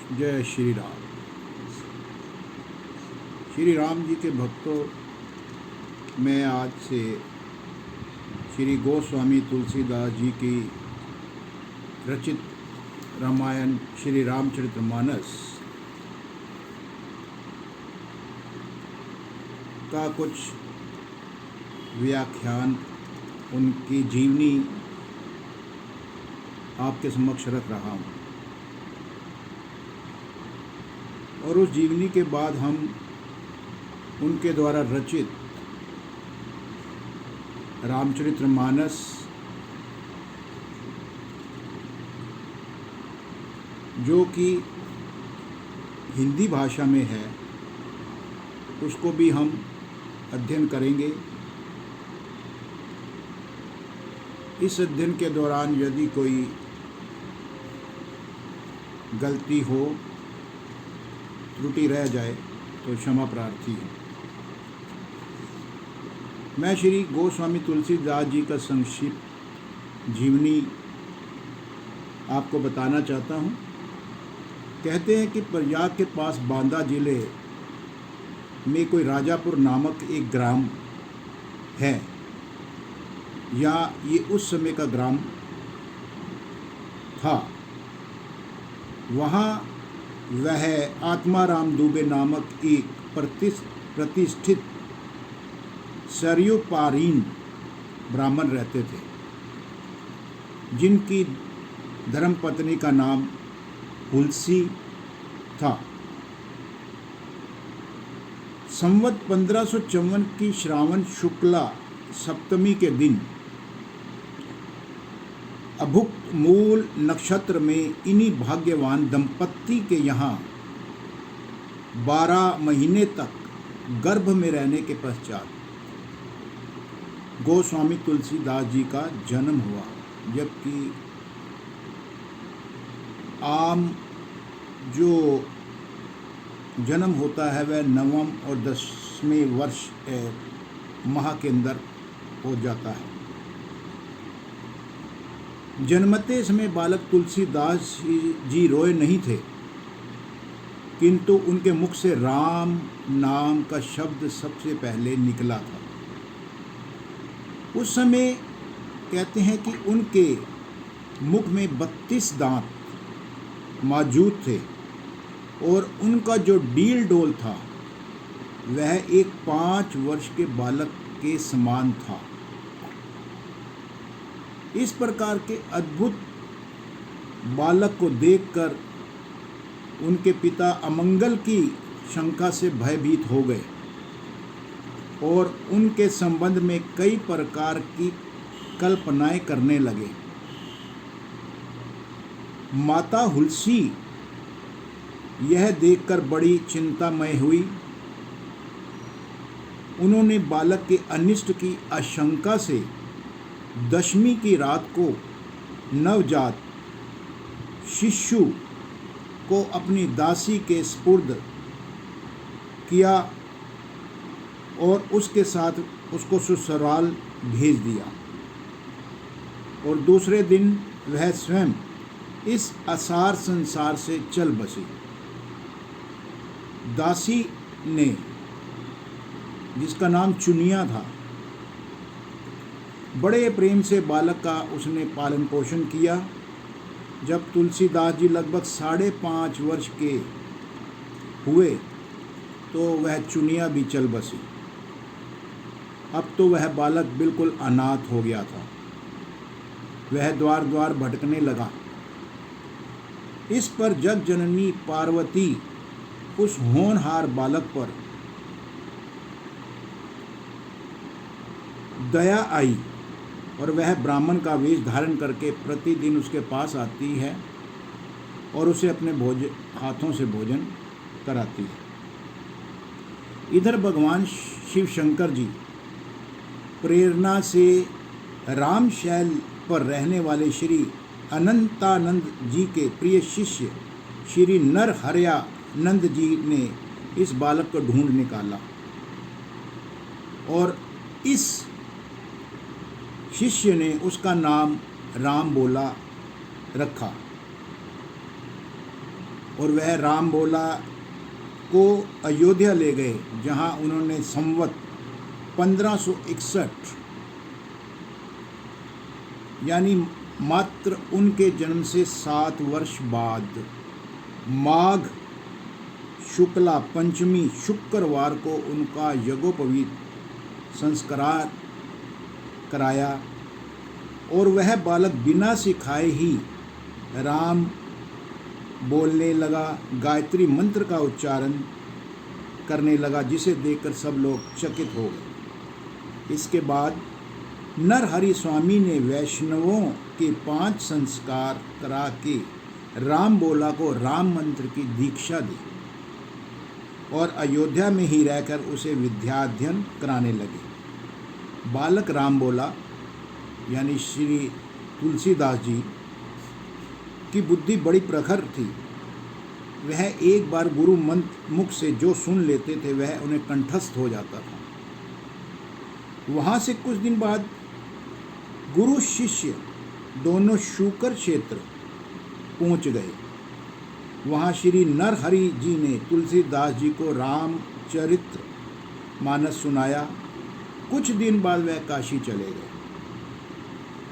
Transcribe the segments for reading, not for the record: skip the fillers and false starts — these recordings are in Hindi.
जय श्री राम। श्री राम जी के भक्तों, मैं आज से श्री गोस्वामी तुलसीदास जी की रचित रामायण श्री रामचरितमानस का कुछ व्याख्यान, उनकी जीवनी आपके समक्ष रख रहा हूँ। और उस जीवनी के बाद हम उनके द्वारा रचित रामचरितमानस जो कि हिंदी भाषा में है, उसको भी हम अध्ययन करेंगे। इस अध्ययन के दौरान यदि कोई गलती हो, त्रुटि रह जाए तो क्षमा प्रार्थी है। मैं श्री गोस्वामी तुलसीदास जी का संक्षिप्त जीवनी आपको बताना चाहता हूँ। कहते हैं कि प्रयाग के पास बांदा जिले में कोई राजापुर नामक एक ग्राम है, या ये उस समय का ग्राम था। वहाँ वह आत्माराम दुबे नामक एक प्रतिष्ठित सरयुपारीन ब्राह्मण रहते थे, जिनकी धर्मपत्नी का नाम तुलसी था। संवत 1554 की श्रावण शुक्ला सप्तमी के दिन अभुक्त मूल नक्षत्र में इन्हीं भाग्यवान दंपत्ति के यहाँ 12 महीने तक गर्भ में रहने के पश्चात गोस्वामी तुलसीदास जी का जन्म हुआ। जबकि आम जो जन्म होता है वह 9वें और 10वें वर्ष माह के अंदर हो जाता है। जन्मते समय बालक तुलसीदास जी रोए नहीं थे, किंतु उनके मुख से राम नाम का शब्द सबसे पहले निकला था। उस समय कहते हैं कि उनके मुख में 32 दांत मौजूद थे और उनका जो डील डोल था वह एक 5 वर्ष के बालक के समान था। इस प्रकार के अद्भुत बालक को देखकर उनके पिता अमंगल की शंका से भयभीत हो गए और उनके संबंध में कई प्रकार की कल्पनाएं करने लगे। माता हुलसी यह देखकर बड़ी चिंतामय हुई। उन्होंने बालक के अनिष्ट की आशंका से 10वीं की रात को नवजात शिशु को अपनी दासी के स्पुर्द किया और उसके साथ उसको ससुराल भेज दिया। और दूसरे दिन वह स्वयं इस असार संसार से चल बसी। दासी ने, जिसका नाम चुनिया था, बड़े प्रेम से बालक का उसने पालन पोषण किया। जब तुलसीदास जी लगभग 5.5 वर्ष के हुए तो वह चुनिया भी चल बसी। अब तो वह बालक बिल्कुल अनाथ हो गया था। वह द्वार द्वार भटकने लगा। इस पर जग जननी पार्वती उस होनहार बालक पर दया आई और वह ब्राह्मण का वेश धारण करके प्रतिदिन उसके पास आती है और उसे अपने हाथों से भोजन कराती है। इधर भगवान शिव शंकर जी प्रेरणा से रामशैल पर रहने वाले श्री अनंतानंद जी के प्रिय शिष्य श्री नरहरयानंद जी ने इस बालक को ढूंढ निकाला और इस शिष्य ने उसका नाम राम बोला रखा। और वह राम बोला को अयोध्या ले गए, जहां उन्होंने संवत 1561 यानी मात्र उनके जन्म से 7 वर्ष बाद माघ शुक्ला पंचमी शुक्रवार को उनका यज्ञोपवीत संस्कार कराया और वह बालक बिना सिखाए ही राम बोलने लगा, गायत्री मंत्र का उच्चारण करने लगा, जिसे देखकर सब लोग चकित हो गए। इसके बाद नरहरि स्वामी ने वैष्णवों के 5 संस्कार करा के राम बोला को राम मंत्र की दीक्षा दी और अयोध्या में ही रहकर उसे विद्याध्ययन कराने लगे। बालक राम बोला यानी श्री तुलसीदास जी की बुद्धि बड़ी प्रखर थी। वह एक बार गुरु मुख से जो सुन लेते थे वह उन्हें कंठस्थ हो जाता था। वहाँ से कुछ दिन बाद गुरु शिष्य दोनों शूकर क्षेत्र पहुँच गए। वहाँ श्री नरहरि जी ने तुलसीदास जी को रामचरित्र मानस सुनाया। कुछ दिन बाद वह काशी चले गए।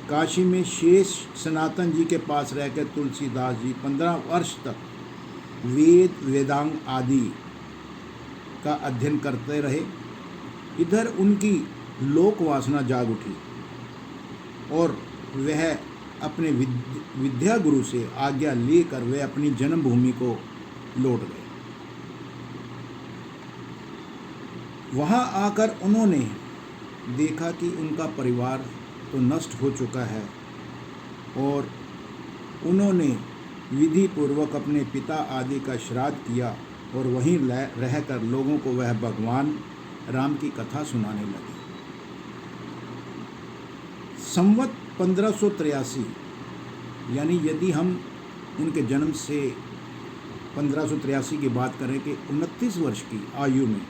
काशी में शेष सनातन जी के पास रहकर तुलसीदास जी 15 वर्ष तक वेद वेदांग आदि का अध्ययन करते रहे। इधर उनकी लोक वासना जाग उठी और वह अपने विद्या गुरु से आज्ञा लेकर वे अपनी जन्मभूमि को लौट गए। वहाँ आकर उन्होंने देखा कि उनका परिवार तो नष्ट हो चुका है और उन्होंने विधि पूर्वक अपने पिता आदि का श्राद्ध किया और वहीं रहकर लोगों को वह भगवान राम की कथा सुनाने लगे। संवत 1583 यानी यदि हम उनके जन्म से 1583 की बात करें कि 29 वर्ष की आयु में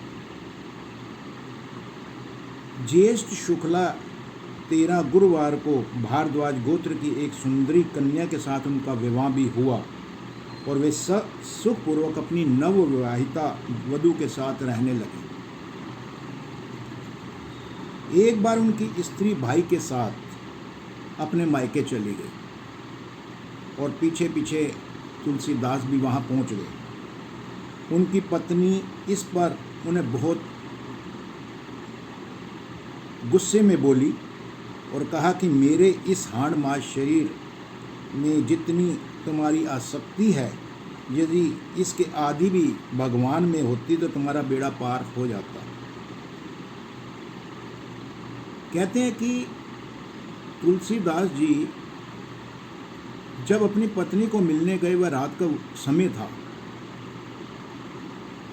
ज्येष्ठ शुक्ला 13 गुरुवार को भारद्वाज गोत्र की एक सुंदरी कन्या के साथ उनका विवाह भी हुआ और वे सुखपूर्वक अपनी नवविवाहिता वधू के साथ रहने लगे। एक बार उनकी स्त्री भाई के साथ अपने मायके चली गई और पीछे पीछे तुलसीदास भी वहाँ पहुँच गए। उनकी पत्नी इस पर उन्हें बहुत गुस्से में बोली और कहा कि मेरे इस हाड़ मास शरीर में जितनी तुम्हारी आसक्ति है, यदि इसके आदि भी भगवान में होती तो तुम्हारा बेड़ा पार हो जाता। कहते हैं कि तुलसीदास जी जब अपनी पत्नी को मिलने गए, वह रात का समय था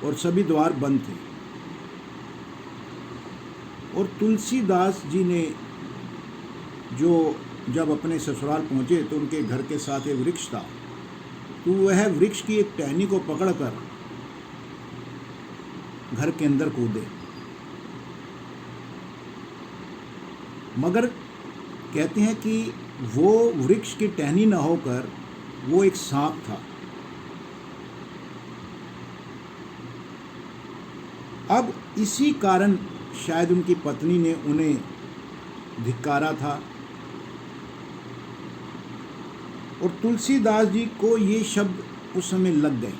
और सभी द्वार बंद थे और तुलसीदास जी ने जब अपने ससुराल पहुँचे तो उनके घर के साथ एक वृक्ष था, तो वह वृक्ष की एक टहनी को पकड़कर घर के अंदर कूदे। मगर कहते हैं कि वो वृक्ष की टहनी न होकर वो एक सांप था। अब इसी कारण शायद उनकी पत्नी ने उन्हें धिक्कारा था और तुलसीदास जी को ये शब्द उस समय लग गए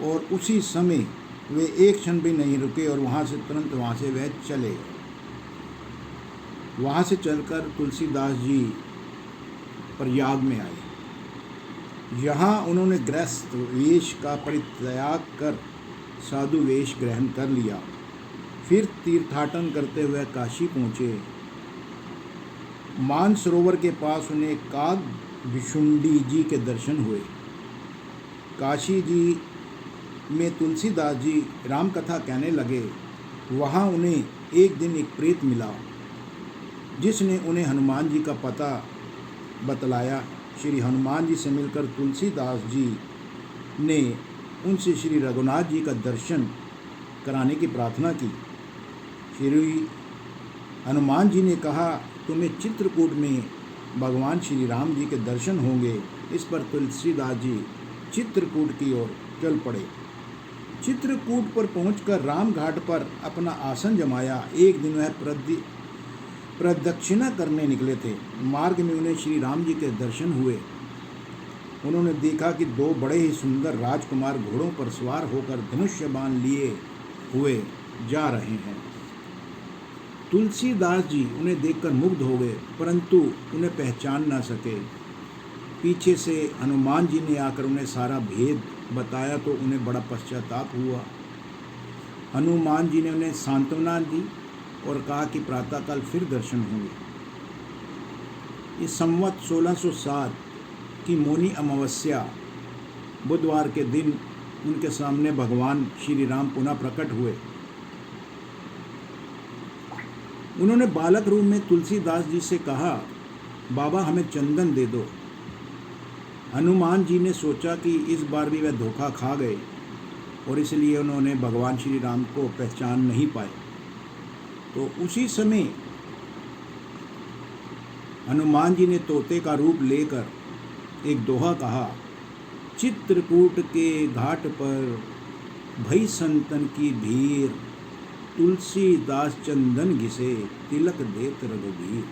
और उसी समय वे एक क्षण भी नहीं रुके और वहाँ से तुरंत वहाँ से वह चले गए। वहाँ से चलकर तुलसीदास जी प्रयाग में आए। यहाँ उन्होंने गृहस्थ वेश का परित्याग कर साधु वेश ग्रहण कर लिया। फिर तीर्थाटन करते हुए काशी पहुँचे। मानसरोवर के पास उन्हें काग भिशुंडी जी के दर्शन हुए। काशी जी में तुलसीदास जी राम कथा कहने लगे। वहाँ उन्हें एक दिन एक प्रेत मिला जिसने उन्हें हनुमान जी का पता बतलाया। श्री हनुमान जी से मिलकर तुलसीदास जी ने उनसे श्री रघुनाथ जी का दर्शन कराने की प्रार्थना की। श्री हनुमान जी ने कहा, तुम्हें चित्रकूट में भगवान श्री राम जी के दर्शन होंगे। इस पर तुलसीदास जी चित्रकूट की ओर चल पड़े। चित्रकूट पर पहुंचकर राम घाट पर अपना आसन जमाया। एक दिन वह प्रदक्षिणा करने निकले थे। मार्ग में उन्हें श्री राम जी के दर्शन हुए। उन्होंने देखा कि दो बड़े ही सुंदर राजकुमार घोड़ों पर सवार होकर धनुष्य बाण लिए हुए जा रहे हैं। तुलसीदास जी उन्हें देखकर मुग्ध हो गए, परंतु उन्हें पहचान न सके। पीछे से हनुमान जी ने आकर उन्हें सारा भेद बताया तो उन्हें बड़ा पश्चाताप हुआ। हनुमान जी ने उन्हें सांत्वना दी और कहा कि प्रातःकाल फिर दर्शन होंगे। इस संवत 1607 की मौनी अमावस्या बुधवार के दिन उनके सामने भगवान श्री राम पुनः प्रकट हुए। उन्होंने बालक रूप में तुलसीदास जी से कहा, बाबा हमें चंदन दे दो। हनुमान जी ने सोचा कि इस बार भी वह धोखा खा गए और इसलिए उन्होंने भगवान श्री राम को पहचान नहीं पाए। तो उसी समय हनुमान जी ने तोते का रूप लेकर एक दोहा कहा, चित्रकूट के घाट पर भई संतन की भीड़, तुलसीदास चंदन घिसे तिलक देत रघुबीर।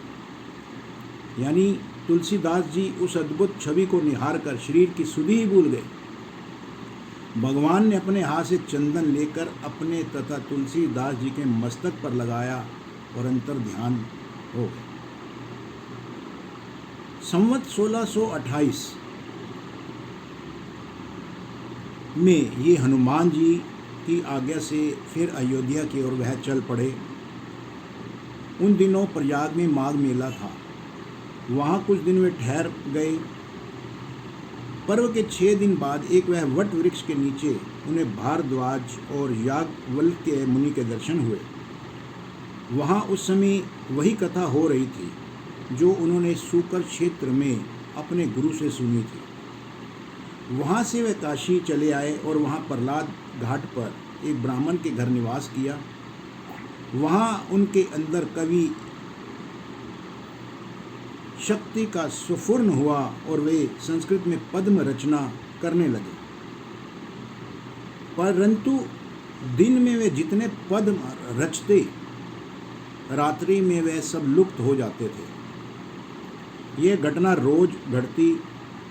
यानी तुलसीदास जी उस अद्भुत छवि को निहार कर शरीर की सुधि ही भूल गए। भगवान ने अपने हाथ से चंदन लेकर अपने तथा तुलसीदास जी के मस्तक पर लगाया और अंतर ध्यान हो गए। संवत 1628 में ये हनुमान जी की आज्ञा से फिर अयोध्या की ओर वह चल पड़े। उन दिनों प्रयाग में माघ मेला था। वहाँ कुछ दिन वे ठहर गए। पर्व के 6 दिन बाद एक वह वट वृक्ष के नीचे उन्हें भारद्वाज और याज्ञवल्क्य मुनि के दर्शन हुए। वहाँ उस समय वही कथा हो रही थी जो उन्होंने सूकर क्षेत्र में अपने गुरु से सुनी थी। वहाँ से वे काशी चले आए और वहाँ प्रहलाद घाट पर एक ब्राह्मण के घर निवास किया। वहाँ उनके अंदर कवि शक्ति का स्फुरण हुआ और वे संस्कृत में पद्म रचना करने लगे। परंतु दिन में वे जितने पद्म रचते, रात्रि में वे सब लुप्त हो जाते थे। यह घटना रोज घटती।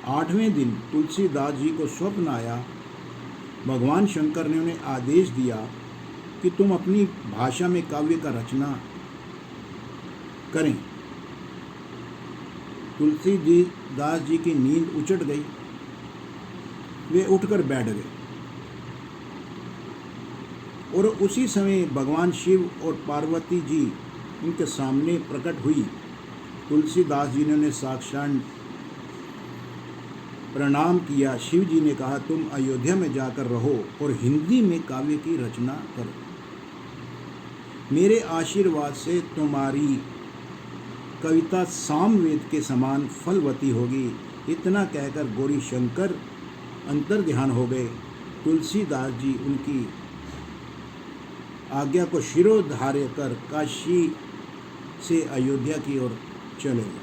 8वें दिन तुलसीदास जी को स्वप्न आया। भगवान शंकर ने उन्हें आदेश दिया कि तुम अपनी भाषा में काव्य का रचना करें। तुलसीदास जी की नींद उचट गई। वे उठकर बैठ गए और उसी समय भगवान शिव और पार्वती जी उनके सामने प्रकट हुई। तुलसीदास जी ने उन्हें साक्षात प्रणाम किया। शिव जी ने कहा, तुम अयोध्या में जाकर रहो और हिंदी में काव्य की रचना करो। मेरे आशीर्वाद से तुम्हारी कविता सामवेद के समान फलवती होगी। इतना कहकर गौरी शंकर अंतर ध्यान हो गए। तुलसीदास जी उनकी आज्ञा को शिरोधार्य कर काशी से अयोध्या की ओर चले गए।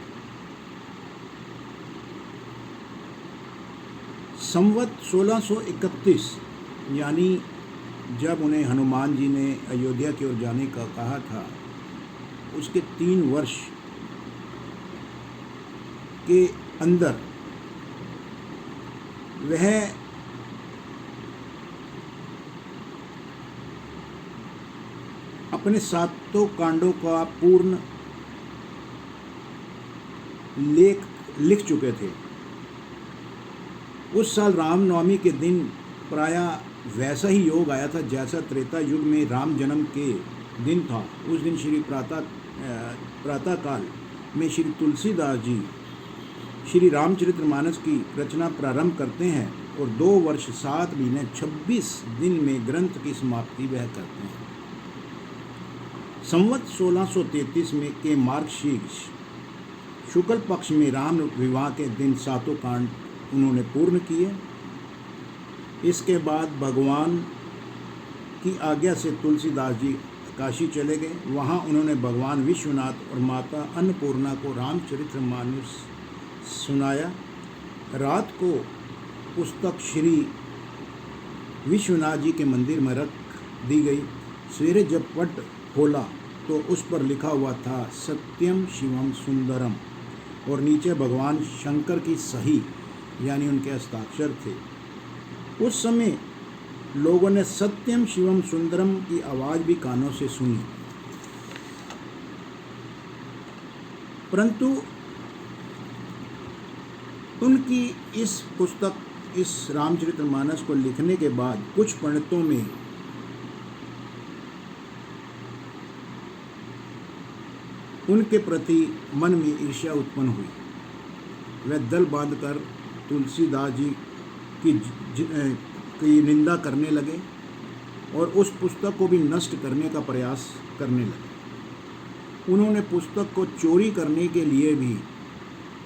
संवत 1631 यानी जब उन्हें हनुमान जी ने अयोध्या की ओर जाने का कहा था, उसके 3 वर्ष के अंदर वह अपने 7 कांडों का पूर्ण लेख लिख चुके थे। उस साल रामनवमी के दिन प्रायः वैसा ही योग आया था जैसा त्रेता युग में राम जन्म के दिन था। उस दिन प्रातःकाल में श्री तुलसीदास जी श्री रामचरितमानस की रचना प्रारंभ करते हैं और 2 वर्ष 7 महीने 26 दिन में ग्रंथ की समाप्ति वह करते हैं। संवत 1633 में के मार्गशीर्ष शुक्ल पक्ष में राम विवाह के दिन 7 कांड उन्होंने पूर्ण किए। इसके बाद भगवान की आज्ञा से तुलसीदास जी काशी चले गए। वहाँ उन्होंने भगवान विश्वनाथ और माता अन्नपूर्णा को रामचरितमानस सुनाया। रात को पुस्तक श्री विश्वनाथ जी के मंदिर में रख दी गई। सवेरे जब पट खोला तो उस पर लिखा हुआ था सत्यम शिवम सुंदरम, और नीचे भगवान शंकर की सही यानी उनके हस्ताक्षर थे। उस समय लोगों ने सत्यम शिवम सुंदरम की आवाज़ भी कानों से सुनी, परंतु उनकी इस पुस्तक, इस रामचरितमानस को लिखने के बाद कुछ पंडितों में उनके प्रति मन में ईर्ष्या उत्पन्न हुई। वे दल बांधकर तुलसीदास जी की निंदा करने लगे और उस पुस्तक को भी नष्ट करने का प्रयास करने लगे। उन्होंने पुस्तक को चोरी करने के लिए भी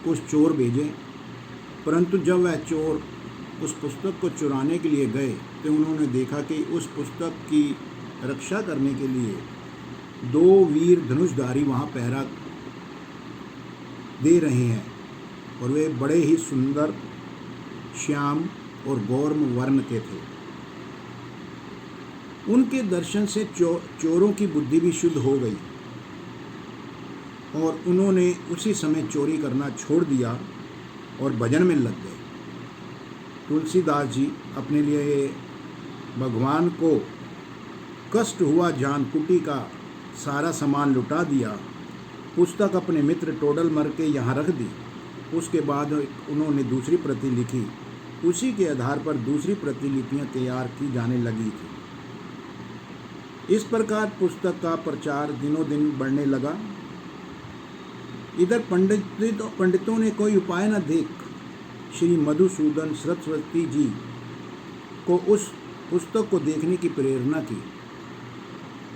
कुछ चोर भेजे, परंतु जब वह चोर उस पुस्तक को चुराने के लिए गए तो उन्होंने देखा कि उस पुस्तक की रक्षा करने के लिए 2 वीर धनुषधारी वहाँ पहरा दे रहे हैं, और वे बड़े ही सुंदर, श्याम और गौरम वर्ण के थे। उनके दर्शन से चोरों की बुद्धि भी शुद्ध हो गई और उन्होंने उसी समय चोरी करना छोड़ दिया और भजन में लग गए। तुलसीदास जी अपने लिए भगवान को कष्ट हुआ जान कुटी का सारा सामान लुटा दिया, पुस्तक अपने मित्र टोडरमल के यहाँ रख दी। उसके बाद उन्होंने दूसरी प्रति लिखी, उसी के आधार पर दूसरी प्रतिलिपियाँ तैयार की जाने लगी थी। इस प्रकार पुस्तक का प्रचार दिनों दिन बढ़ने लगा। इधर पंडितों ने कोई उपाय न देख श्री मधुसूदन सरस्वती जी को उस पुस्तक को देखने की प्रेरणा की।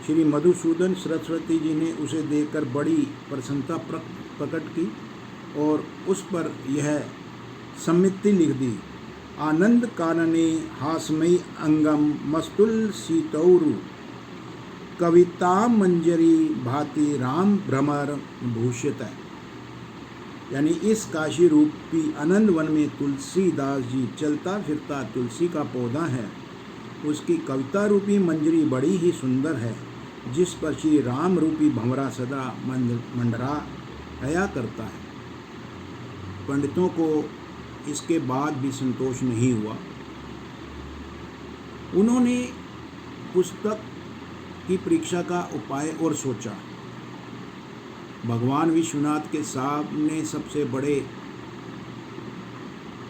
श्री मधुसूदन सरस्वती जी ने उसे देखकर बड़ी प्रसन्नता प्रकट की और उस पर यह सम्मिति लिख दी, आनंद कानने हासमयी अंगम मस्तुल सीतौरु कविता मंजरी भाति राम भ्रमर भूषित। यानी इस काशी रूपी आनंद वन में तुलसीदास जी चलता फिरता तुलसी का पौधा है, उसकी कविता रूपी मंजरी बड़ी ही सुंदर है, जिस पर श्री राम रूपी भंवरा सदा मंडराया करता है। पंडितों को इसके बाद भी संतोष नहीं हुआ। उन्होंने पुस्तक की परीक्षा का उपाय और सोचा। भगवान विश्वनाथ के सामने सबसे बड़े,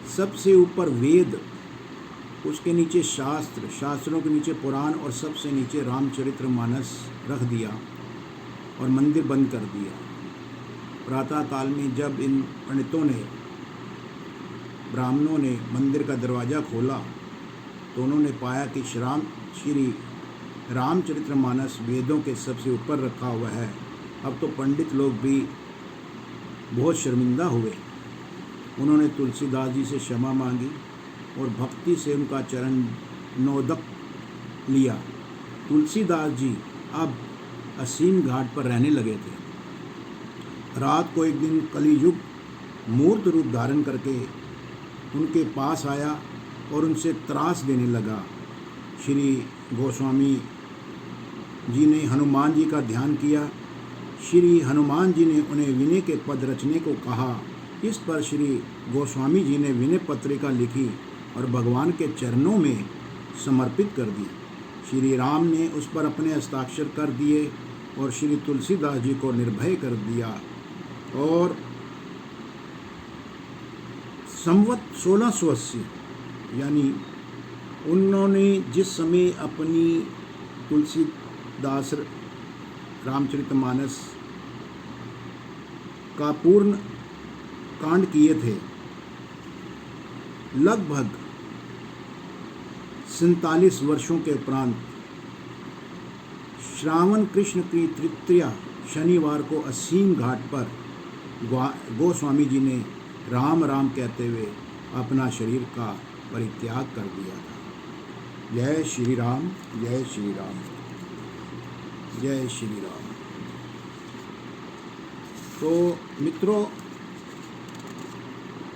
सबसे ऊपर वेद, उसके नीचे शास्त्र, शास्त्रों के नीचे पुराण और सबसे नीचे रामचरितमानस रख दिया और मंदिर बंद कर दिया। प्रातः काल में जब इन पंडितों ने, ब्राह्मणों ने मंदिर का दरवाज़ा खोला तो उन्होंने पाया कि श्री रामचरितमानस वेदों के सबसे ऊपर रखा हुआ है। अब तो पंडित लोग भी बहुत शर्मिंदा हुए। उन्होंने तुलसीदास जी से क्षमा मांगी और भक्ति से उनका चरण नोदक लिया। तुलसीदास जी अब असीम घाट पर रहने लगे थे। रात को एक दिन कलियुग मूर्त रूप धारण करके उनके पास आया और उनसे त्रास देने लगा। श्री गोस्वामी जी ने हनुमान जी का ध्यान किया। श्री हनुमान जी ने उन्हें विनय के पद रचने को कहा। इस पर श्री गोस्वामी जी ने विनय पत्रिका लिखी और भगवान के चरणों में समर्पित कर दी। श्री राम ने उस पर अपने हस्ताक्षर कर दिए और श्री तुलसीदास जी को निर्भय कर दिया। और संवत 1680 यानी उन्होंने जिस समय अपनी तुलसीदास रामचरितमानस का पूर्ण कांड किए थे, लगभग 47 वर्षों के उपरांत श्रावण कृष्ण की तृतीया शनिवार को असीम घाट पर गोस्वामी जी ने राम राम कहते हुए अपना शरीर का परित्याग कर दिया था। जय श्री राम, जय श्री राम, जय श्री राम। तो मित्रों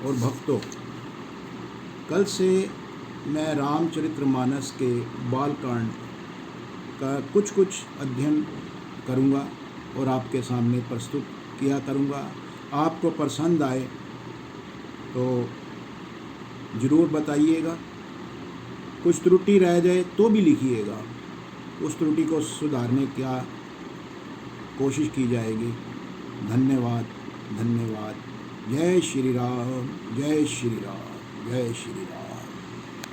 और भक्तों, कल से मैं रामचरितमानस के बालकांड का कुछ अध्ययन करूँगा और आपके सामने प्रस्तुत किया करूँगा। आपको पसंद आए तो ज़रूर बताइएगा। कुछ त्रुटि रह जाए तो भी लिखिएगा, उस त्रुटि को सुधारने की कोशिश की जाएगी। धन्यवाद, धन्यवाद। जय श्री राम, जय श्री राम, जय श्री राम।